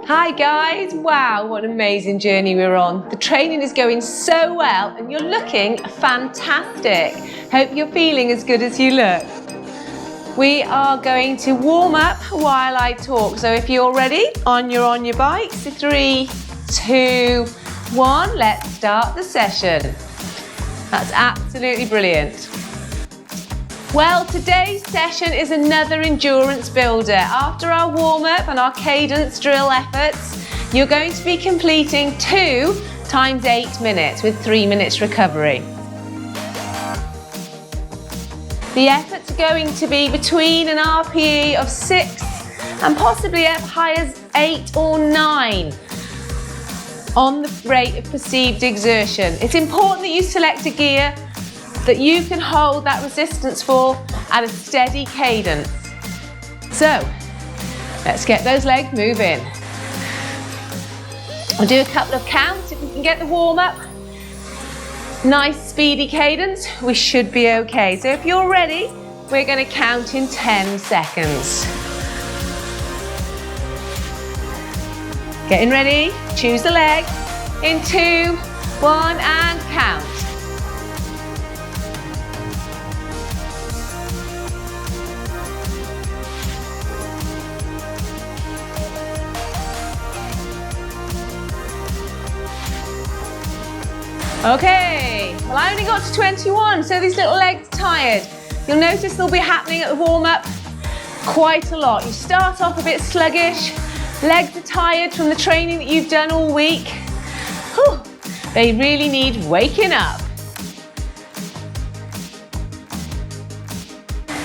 Hi guys, wow, what an amazing journey we're on. The training is going so well and you're looking fantastic. Hope you're feeling as good as you look. We are going to warm up while I talk. So if you're ready, you're on your bikes. 3, 2, 1, let's start the session. That's absolutely brilliant. Well, today's session is another endurance builder. After our warm-up and our cadence drill efforts, you're going to be completing 2 times 8 minutes with 3 minutes recovery. The efforts are going to be between an RPE of 6 and possibly as high as 8 or 9 on the rate of perceived exertion. It's important that you select a gear that you can hold that resistance for at a steady cadence. So, let's get those legs moving. I'll do a couple of counts if we can get the warm up. Nice speedy cadence, we should be okay. So if you're ready, we're going to count in 10 seconds. Getting ready, choose the leg. In 2, 1 and count. Okay, well I only got to 21, so these little legs are tired. You'll notice they'll be happening at the warm-up quite a lot. You start off a bit sluggish, legs are tired from the training that you've done all week. Whew, they really need waking up.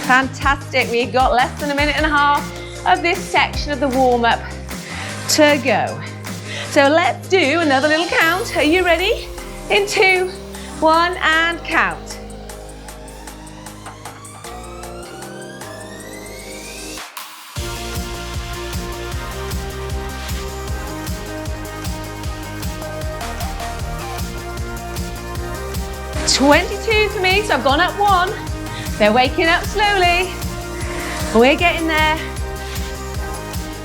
Fantastic, we've got less than a minute and a half of this section of the warm-up to go. So let's do another little count. Are you ready? In 2, 1 and count. "22 for me, so I've gone up 1. They're waking up slowly. We're getting there.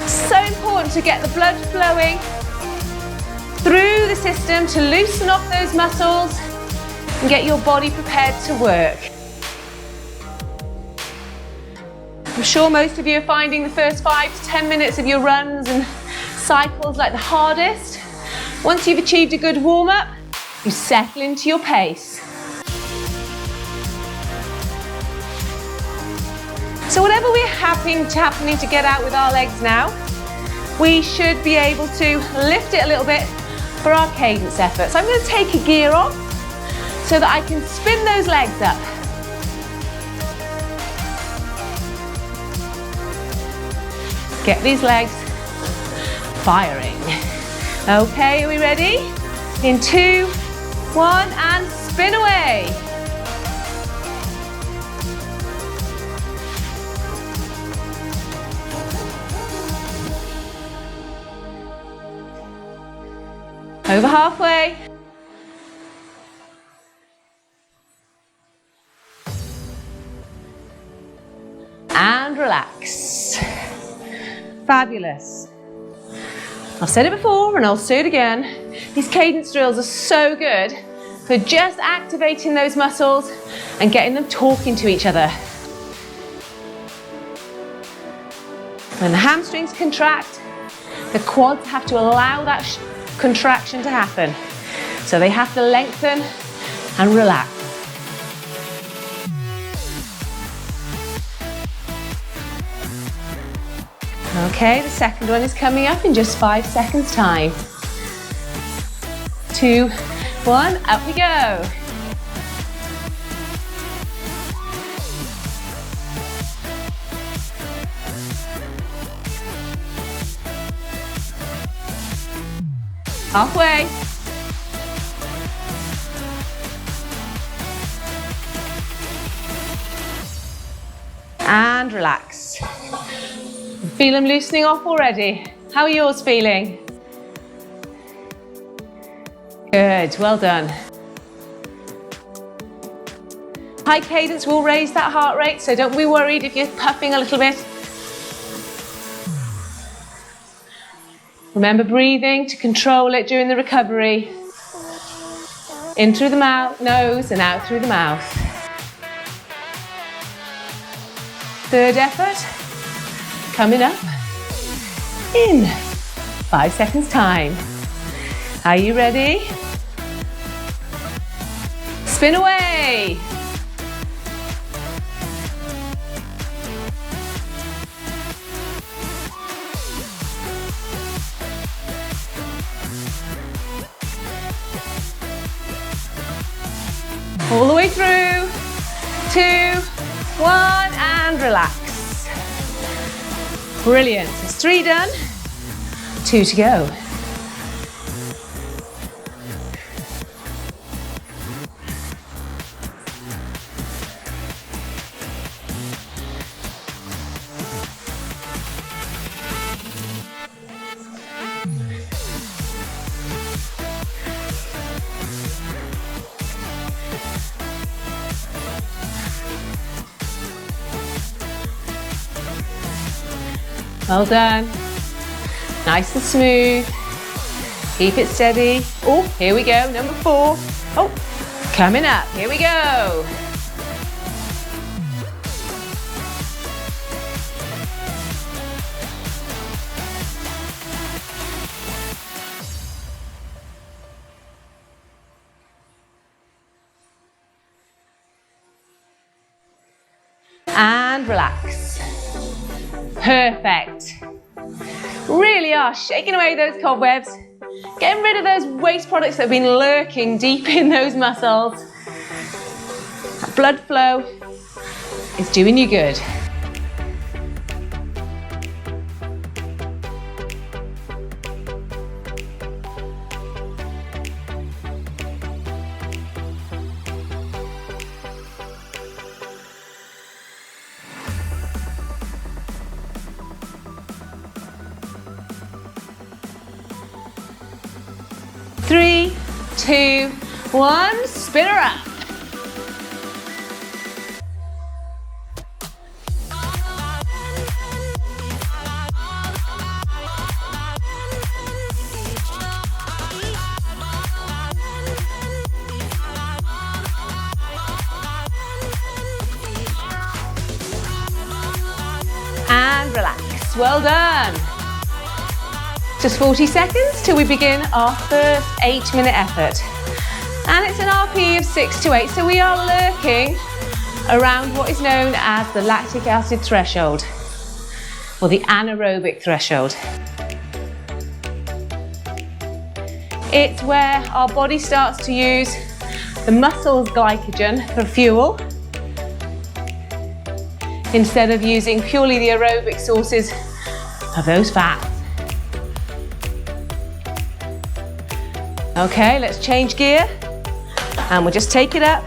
So important to get the blood flowing through the system to loosen off those muscles and get your body prepared to work. I'm sure most of you are finding the first 5 to 10 minutes of your runs and cycles like the hardest. Once you've achieved a good warm-up, you settle into your pace. So whatever we're happening to get out with our legs now, we should be able to lift it a little bit for our cadence effort. So I'm going to take a gear off so that I can spin those legs up. Get these legs firing. Okay, are we ready? In 2, 1 and spin away. Over halfway. And relax. Fabulous. I've said it before and I'll say it again. These cadence drills are so good for just activating those muscles and getting them talking to each other. When the hamstrings contract, the quads have to allow that contraction to happen. So they have to lengthen and relax. Okay, the second one is coming up in just 5 seconds time. 2, 1, up we go. Halfway. And relax. Feel them loosening off already. How are yours feeling? Good, well done. High cadence will raise that heart rate, so don't be worried if you're puffing a little bit. Remember breathing to control it during the recovery. In through the mouth, nose, and out through the mouth. Third effort, coming up, in 5 seconds time. Are you ready? Spin away. All the way through. 2, 1, and relax. Brilliant. There's 3 done. 2 to go. Well done. Nice and smooth. Keep it steady. Oh, here we go, number 4. Oh, coming up, here we go. And relax. Perfect. Really are shaking away those cobwebs, getting rid of those waste products that have been lurking deep in those muscles. That blood flow is doing you good. Three, 2, 1, spin her up. And relax, well done. Just 40 seconds till we begin our first 8-minute effort. And it's an RPE of 6 to 8, so we are lurking around what is known as the lactic acid threshold, or the anaerobic threshold. It's where our body starts to use the muscle's glycogen for fuel, instead of using purely the aerobic sources of those fats. Okay, let's change gear and we'll just take it up.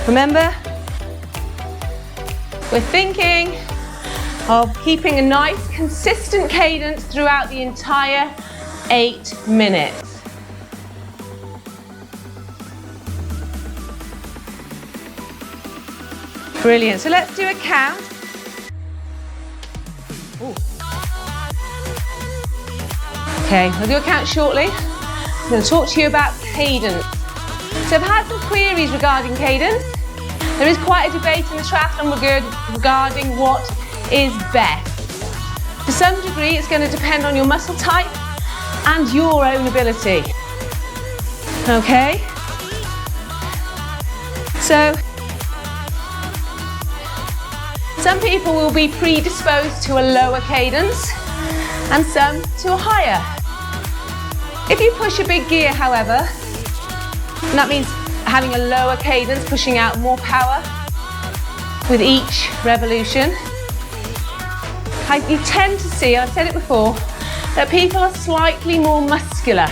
Remember, we're thinking of keeping a nice consistent cadence throughout the entire 8 minutes. Brilliant, so let's do a count. Ooh. Okay, we'll do a count shortly. I'm going to talk to you about cadence. So I've had some queries regarding cadence. There is quite a debate in the triathlon regarding what is best. To some degree, it's going to depend on your muscle type and your own ability. Okay? So, some people will be predisposed to a lower cadence and some to a higher. If you push a big gear, however, and that means having a lower cadence, pushing out more power with each revolution, you tend to see, I've said it before, that people are slightly more muscular.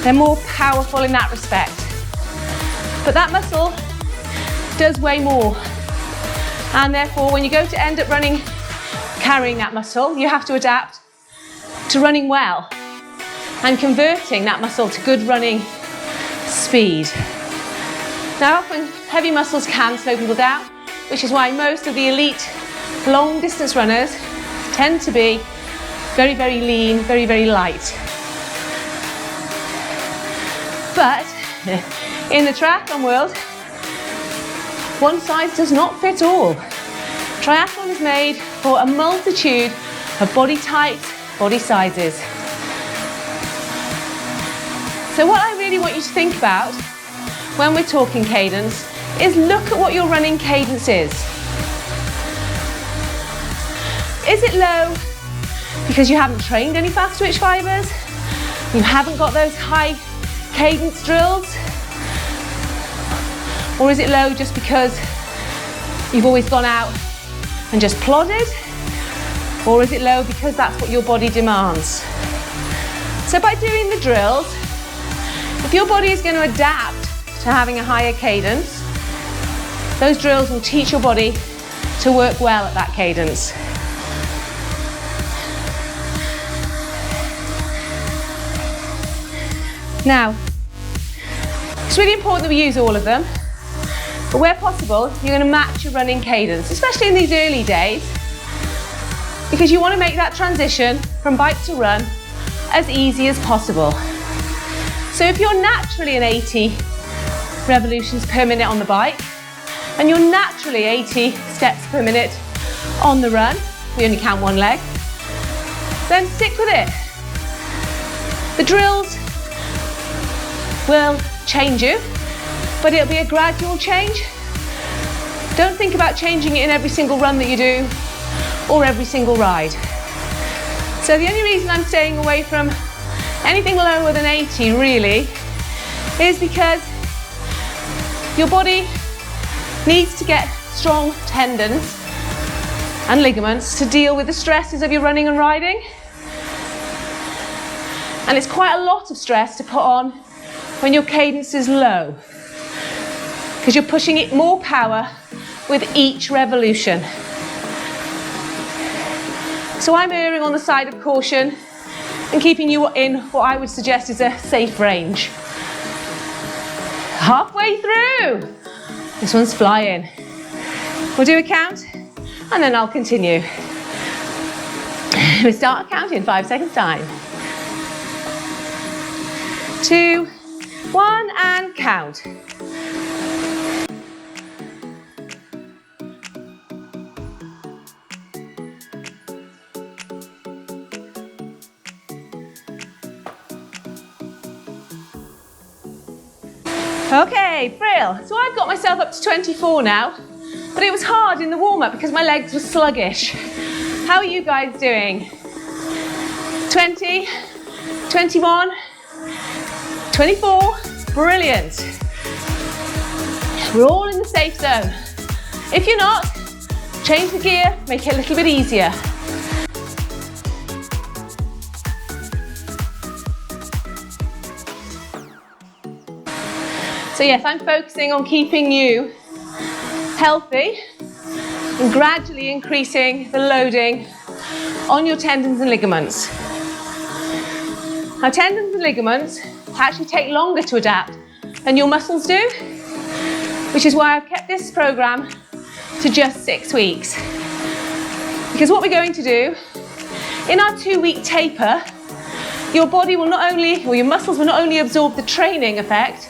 They're more powerful in that respect. But that muscle does weigh more. And therefore, when you go to end up carrying that muscle, you have to adapt to running well and converting that muscle to good running speed. Now, often heavy muscles can slow people down, which is why most of the elite long distance runners tend to be Very, very lean, very, very light. But in the triathlon world, one size does not fit all. Triathlon is made for a multitude of body types, body sizes. So what I really want you to think about when we're talking cadence is look at what your running cadence is. Is it low because you haven't trained any fast twitch fibers? You haven't got those high cadence drills? Or is it low just because you've always gone out and just plodded? Or is it low because that's what your body demands? So by doing the drills, if your body is going to adapt to having a higher cadence, those drills will teach your body to work well at that cadence. Now, it's really important that we use all of them, but where possible, you're going to match your running cadence, especially in these early days, because you want to make that transition from bike to run as easy as possible. So if you're naturally an 80 revolutions per minute on the bike, and you're naturally 80 steps per minute on the run, we only count one leg, then stick with it. The drills will change you, but it'll be a gradual change. Don't think about changing it in every single run that you do or every single ride. So the only reason I'm staying away from anything lower than 80 really is because your body needs to get strong tendons and ligaments to deal with the stresses of your running and riding. And it's quite a lot of stress to put on when your cadence is low, because you're pushing it more power with each revolution. So I'm erring on the side of caution and keeping you in what I would suggest is a safe range. Halfway through. This one's flying. We'll do a count and then I'll continue. We'll start counting in 5 seconds time. 2, 1 and count. Okay, brill. So I've got myself up to 24 now, but it was hard in the warm-up because my legs were sluggish. How are you guys doing? 20, 21, 24, brilliant. We're all in the safe zone. If you're not, change the gear, make it a little bit easier. So yes, I'm focusing on keeping you healthy and gradually increasing the loading on your tendons and ligaments. Now, tendons and ligaments actually take longer to adapt than your muscles do, which is why I've kept this program to just 6 weeks. Because what we're going to do, in our 2-week taper, your body will not only, or your muscles will not only absorb the training effect,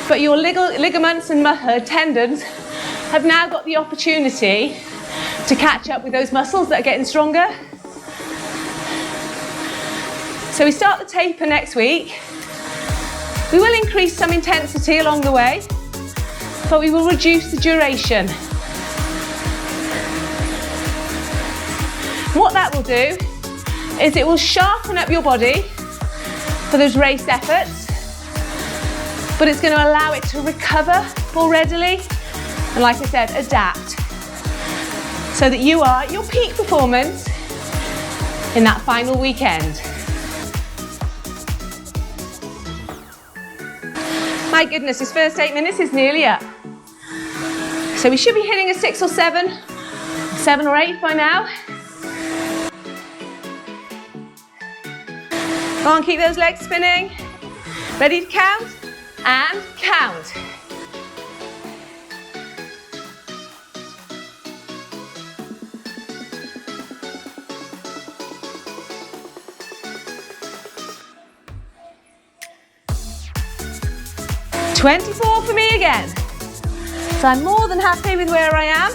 but your ligaments and tendons have now got the opportunity to catch up with those muscles that are getting stronger. So we start the taper next week. We will increase some intensity along the way, but we will reduce the duration. What that will do is it will sharpen up your body for those race efforts, but it's going to allow it to recover more readily and, like I said, adapt so that you are at your peak performance in that final weekend. My goodness, this first 8 minutes is nearly up. So we should be hitting a 6 or 7 or 8 by now. Go on, keep those legs spinning. Ready to count? And count. 24 for me again. So I'm more than happy with where I am.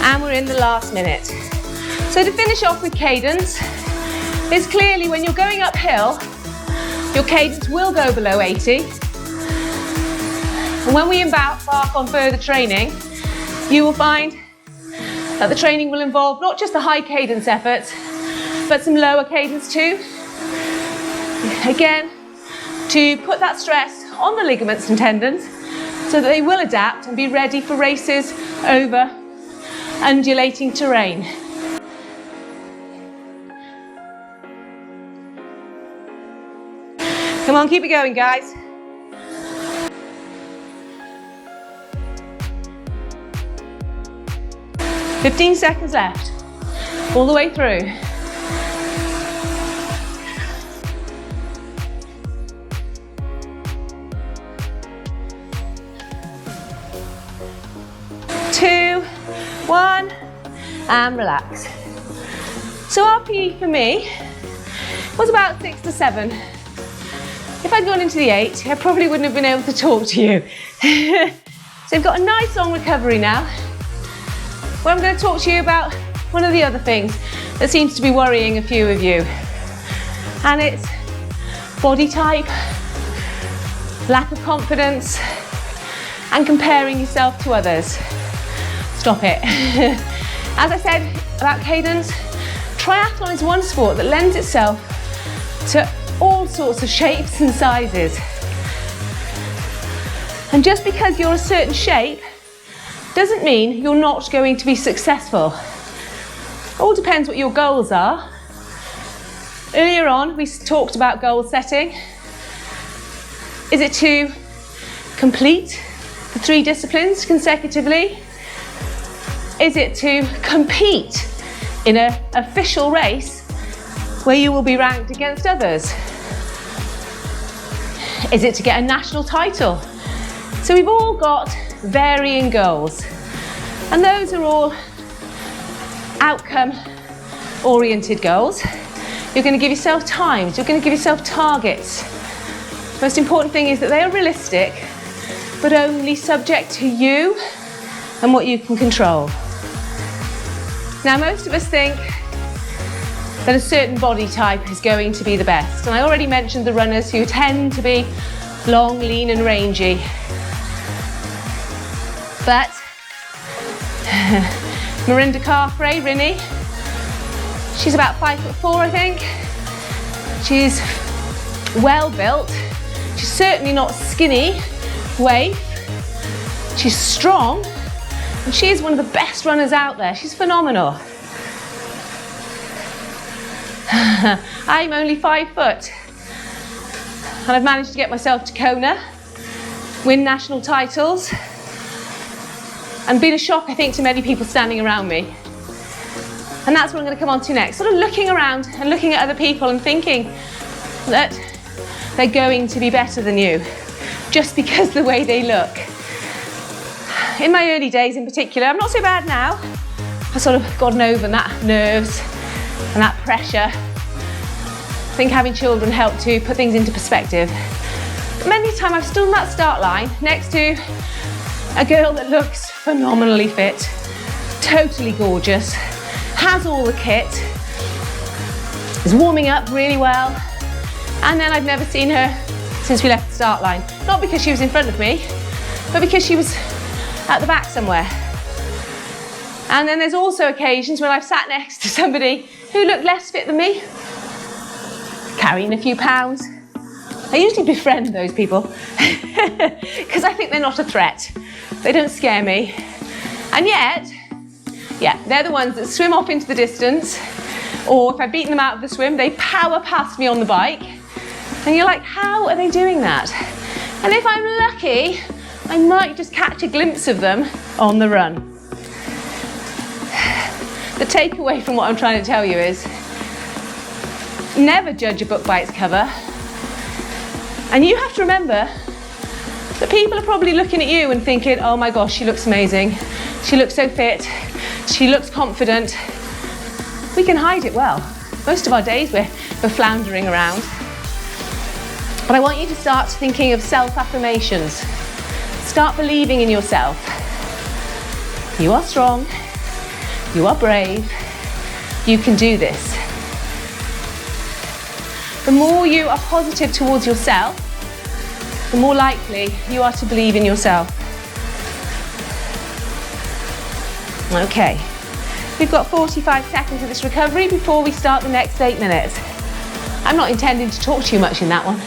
And we're in the last minute. So to finish off with cadence, it's clearly when you're going uphill, your cadence will go below 80. And when we embark on further training, you will find that the training will involve not just the high cadence efforts, but some lower cadence too. Again, to put that stress on the ligaments and tendons so that they will adapt and be ready for races over undulating terrain. Come on, keep it going, guys. "15 seconds left, all the way through. Two, one, and relax. So RPE for me was about 6 to 7. If I'd gone into the 8, I probably wouldn't have been able to talk to you. So I've got a nice long recovery now, where I'm going to talk to you about one of the other things that seems to be worrying a few of you. And it's body type, lack of confidence, and comparing yourself to others. Stop it. As I said about cadence, triathlon is one sport that lends itself to all sorts of shapes and sizes. And just because you're a certain shape doesn't mean you're not going to be successful. It all depends what your goals are. Earlier on, we talked about goal setting. Is it to complete the 3 disciplines consecutively? Is it to compete in an official race where you will be ranked against others? Is it to get a national title? So we've all got varying goals, and those are all outcome-oriented goals. You're going to give yourself times, you're going to give yourself targets. The most important thing is that they are realistic, but only subject to you and what you can control. Now, most of us think that a certain body type is going to be the best. And I already mentioned the runners who tend to be long, lean and rangy. But Mirinda Carfrae, Rinny, she's about 5'4", I think. She's well built. She's certainly not skinny, waif. She's strong. And she is one of the best runners out there. She's phenomenal. I'm only 5 foot. And I've managed to get myself to Kona, win national titles, and been a shock, I think, to many people standing around me. And that's what I'm going to come on to next. Sort of looking around and looking at other people and thinking that they're going to be better than you just because of the way they look. In my early days in particular, I'm not so bad now. I've sort of gotten over that nerves and that pressure. I think having children helped to put things into perspective. Many times I've stood on that start line next to a girl that looks phenomenally fit, totally gorgeous, has all the kit, is warming up really well, and then I've never seen her since we left the start line. Not because she was in front of me, but because she was at the back somewhere. And then there's also occasions when I've sat next to somebody who looked less fit than me, carrying a few pounds. I usually befriend those people because I think they're not a threat. They don't scare me. And yet, yeah, they're the ones that swim off into the distance, or if I've beaten them out of the swim, they power past me on the bike. And you're like, how are they doing that? And if I'm lucky, I might just catch a glimpse of them on the run. The takeaway from what I'm trying to tell you is, never judge a book by its cover. And you have to remember that people are probably looking at you and thinking, oh my gosh, she looks amazing. She looks so fit. She looks confident. We can hide it well. Most of our days we're floundering around. But I want you to start thinking of self-affirmations. Start believing in yourself. You are strong. You are brave. You can do this. The more you are positive towards yourself, the more likely you are to believe in yourself. Okay, we've got 45 seconds of this recovery before we start the next 8 minutes. I'm not intending to talk too much in that one.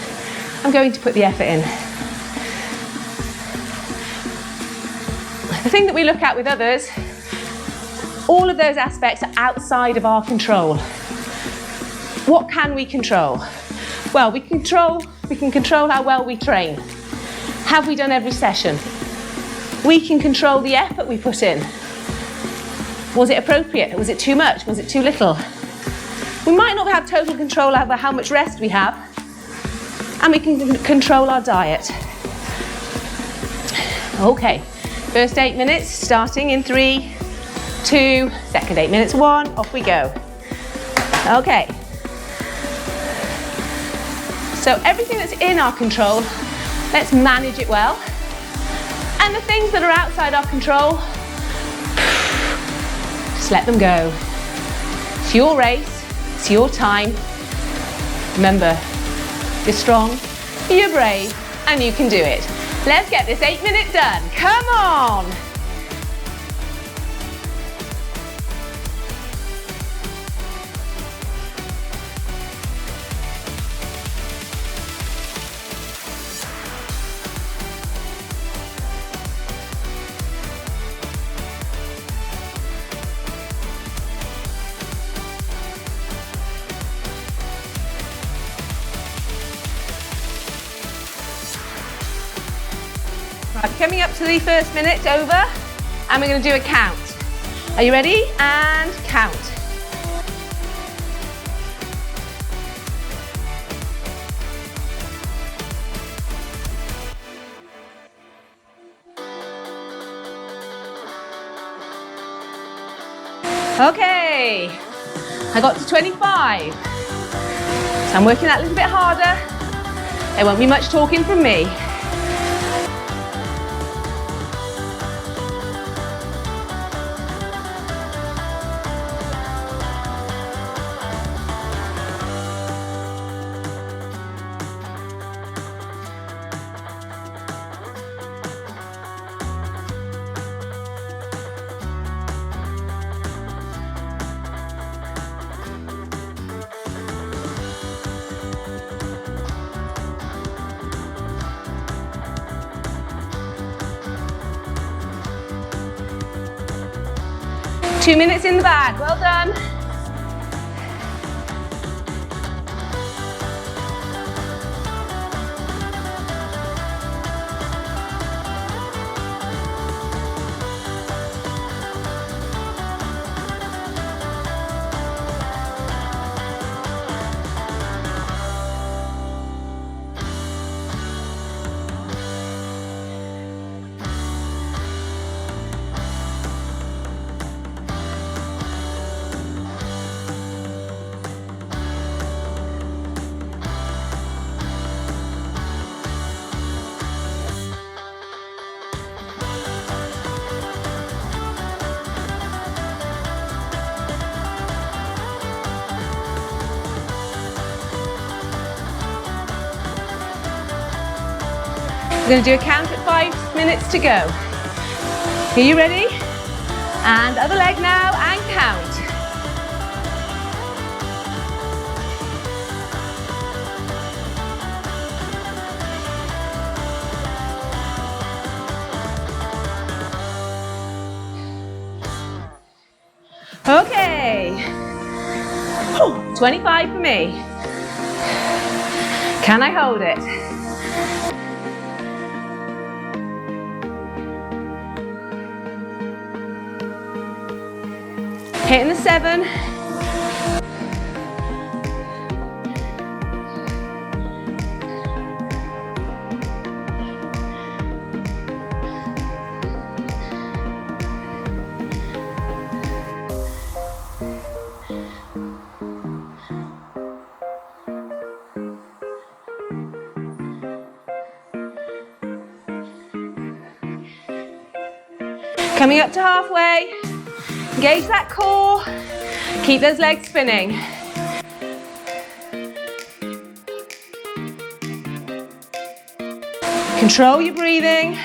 I'm going to put the effort in. The thing that we look at with others, all of those aspects are outside of our control. What can we control? Well, we can control how well we train. Have we done every session? We can control the effort we put in. Was it appropriate? Was it too much? Was it too little? We might not have total control over how much rest we have, and we can control our diet. Okay, first 8 minutes starting in 3, 2, second 8 minutes, 1, off we go. Okay. So everything that's in our control, let's manage it well. And the things that are outside our control, just let them go. It's your race, it's your time. Remember, you're strong, you're brave, and you can do it. Let's get this 8 minute done. Come on. Right, coming up to the first minute over, and we're going to do a count. Are you ready? And count. Okay, I got to 25. So I'm working that a little bit harder. There won't be much talking from me. Two minutes in the bag, well done. We're going to do a count at 5 minutes to go. Are you ready? And other leg now, and count. Okay. 25 for me. Can I hold it? Hitting the 7. Coming up to halfway. Engage that core. Keep those legs spinning. Control your breathing.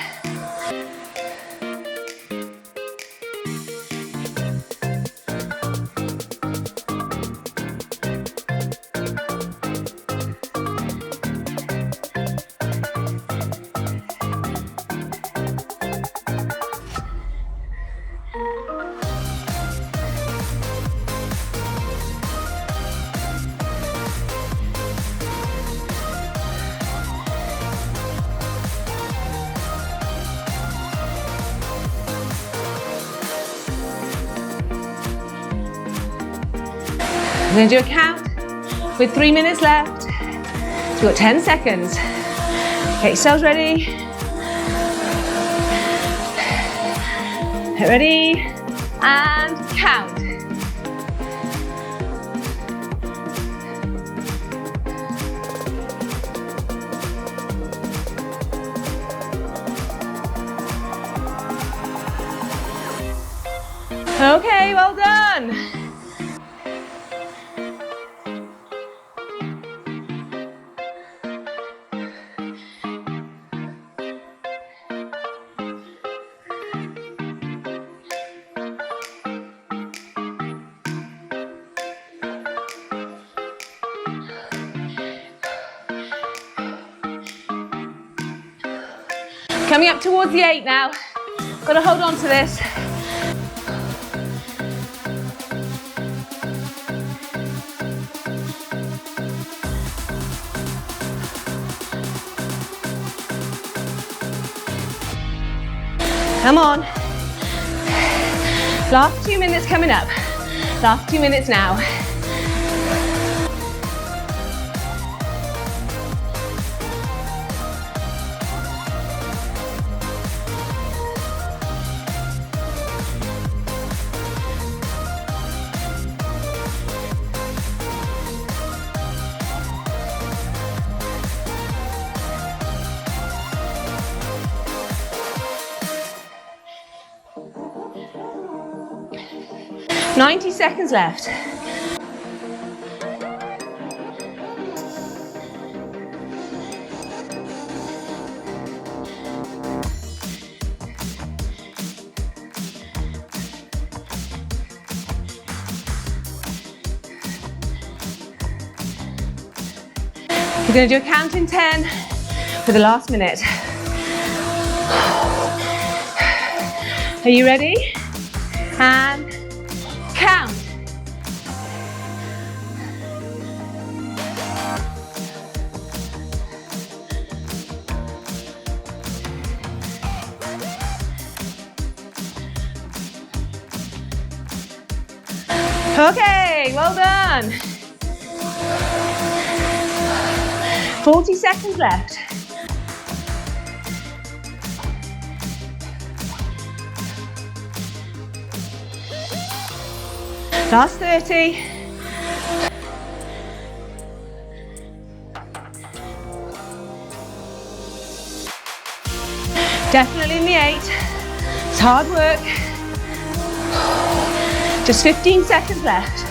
We're going to do a count with 3 minutes left. So we've got 10 seconds. Get yourselves ready. Get ready and count. Okay, well done. Coming up towards the 8 now. Got to hold on to this. Come on. Last 2 minutes coming up. Last 2 minutes now. $90 seconds left. We're going to do a count in 10 for the last minute. Are you ready? And count. Okay, well done. 40 seconds left. Last 30. Definitely in the 8. It's hard work. Just 15 seconds left.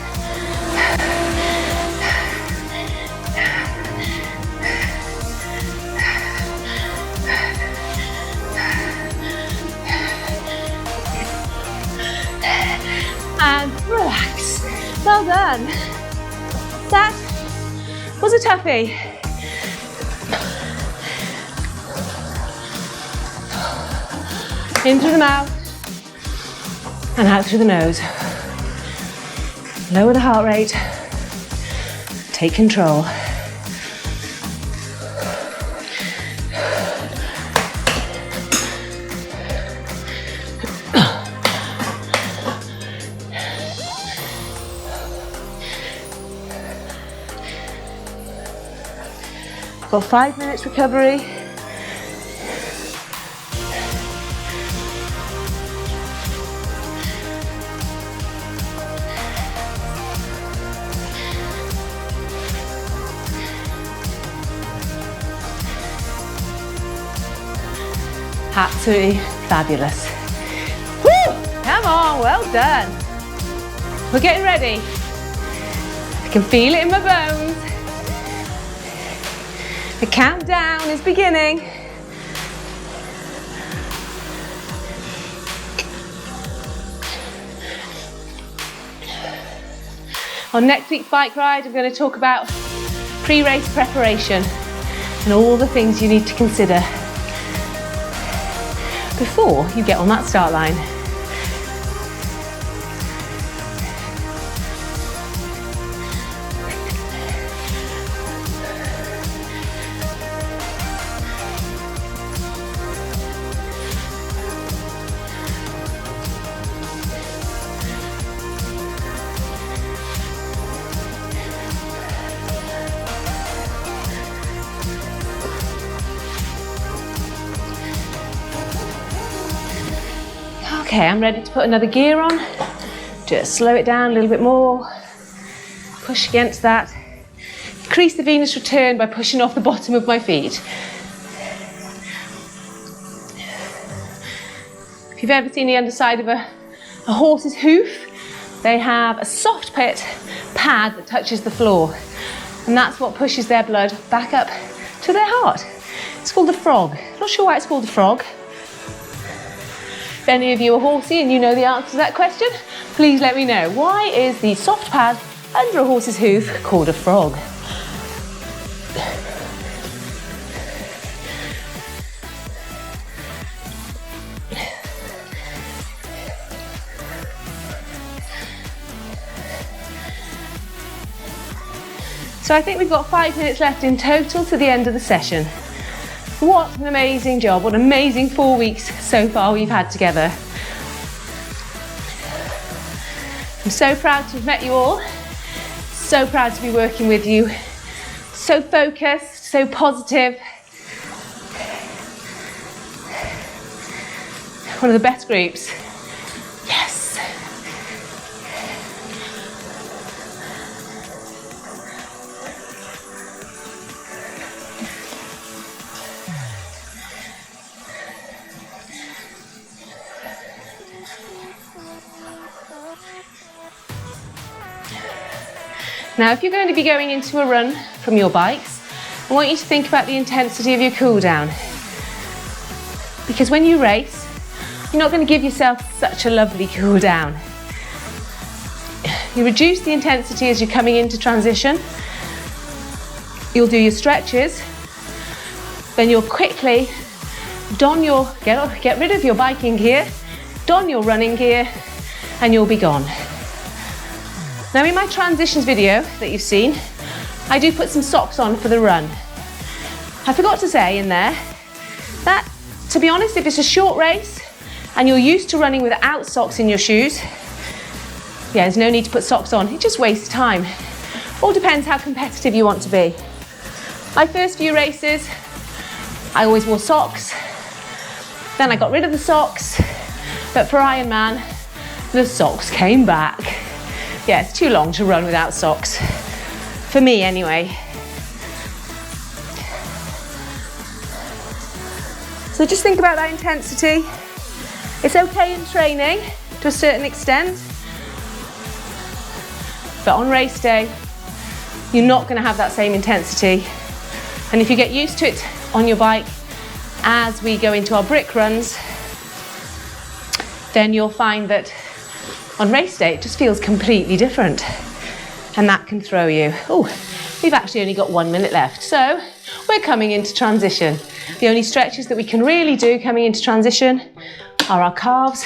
And relax. Well done. That was a toughie. In through the mouth and out through the nose. Lower the heart rate. Take control. Got 5 minutes recovery. Absolutely fabulous. Woo! on, well done. We're getting ready. I can feel it in my bones. The countdown is beginning. On next week's bike ride, I'm going to talk about pre-race preparation and all the things you need to consider before you get on that start line. Okay, I'm ready to put another gear on. Just slow it down a little bit more. Push against that. Increase the venous return by pushing off the bottom of my feet. If you've ever seen the underside of a horse's hoof, they have a soft pad that touches the floor. And that's what pushes their blood back up to their heart. It's called a frog. Not sure why it's called a frog. If any of you are horsey and you know the answer to that question, please let me know. Why is the soft pad under a horse's hoof called a frog? So I think we've got 5 minutes left in total to the end of the session. What an amazing job, what an amazing 4 weeks so far we've had together. I'm so proud to have met you all, so proud to be working with you, so focused, so positive. One of the best groups. Yes. Now, if you're going to be going into a run from your bikes, I want you to think about the intensity of your cool down. Because when you race, you're not going to give yourself such a lovely cool down. You reduce the intensity as you're coming into transition. You'll do your stretches, then you'll quickly get rid of your biking gear, don your running gear, and you'll be gone. Now in my transitions video that you've seen, I do put some socks on for the run. I forgot to say in there that, to be honest, if it's a short race and you're used to running without socks in your shoes, yeah, there's no need to put socks on. It just wastes time. All depends how competitive you want to be. My first few races, I always wore socks. Then I got rid of the socks, but for Ironman, the socks came back. Yeah, it's too long to run without socks. For me, anyway. So just think about that intensity. It's okay in training to a certain extent, but on race day, you're not going to have that same intensity. And if you get used to it on your bike as we go into our brick runs, then you'll find that on race day, it just feels completely different, and that can throw you. Oh, we've actually only got 1 minute left, so we're coming into transition. The only stretches that we can really do coming into transition are our calves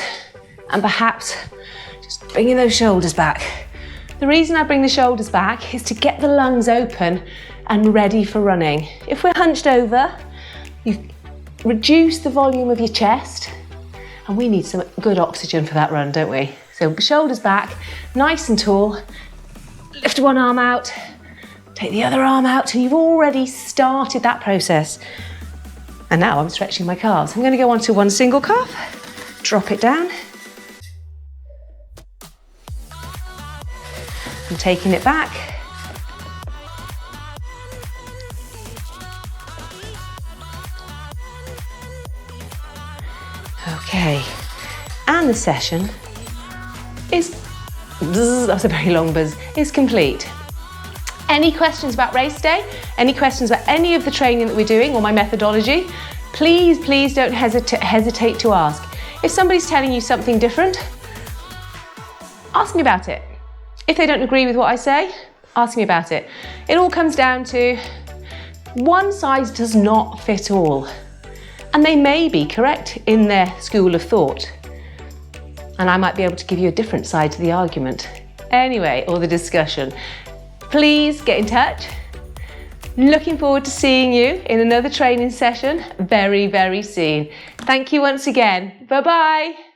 and perhaps just bringing those shoulders back. The reason I bring the shoulders back is to get the lungs open and ready for running. If we're hunched over, you reduce the volume of your chest, and we need some good oxygen for that run, don't we? So shoulders back, nice and tall. Lift one arm out, take the other arm out, and you've already started that process. And now I'm stretching my calves. I'm going to go onto one single calf, drop it down. I'm taking it back. Okay, and the session is, that's a very long buzz, is complete. Any questions about race day? Any questions about any of the training that we're doing or my methodology? Please don't hesitate to ask. If somebody's telling you something different, ask me about it. If they don't agree with what I say, ask me about it. It all comes down to one size does not fit all. And they may be correct in their school of thought. And I might be able to give you a different side to the argument. Anyway, or the discussion. Please get in touch. Looking forward to seeing you in another training session very, very soon. Thank you once again. Bye-bye.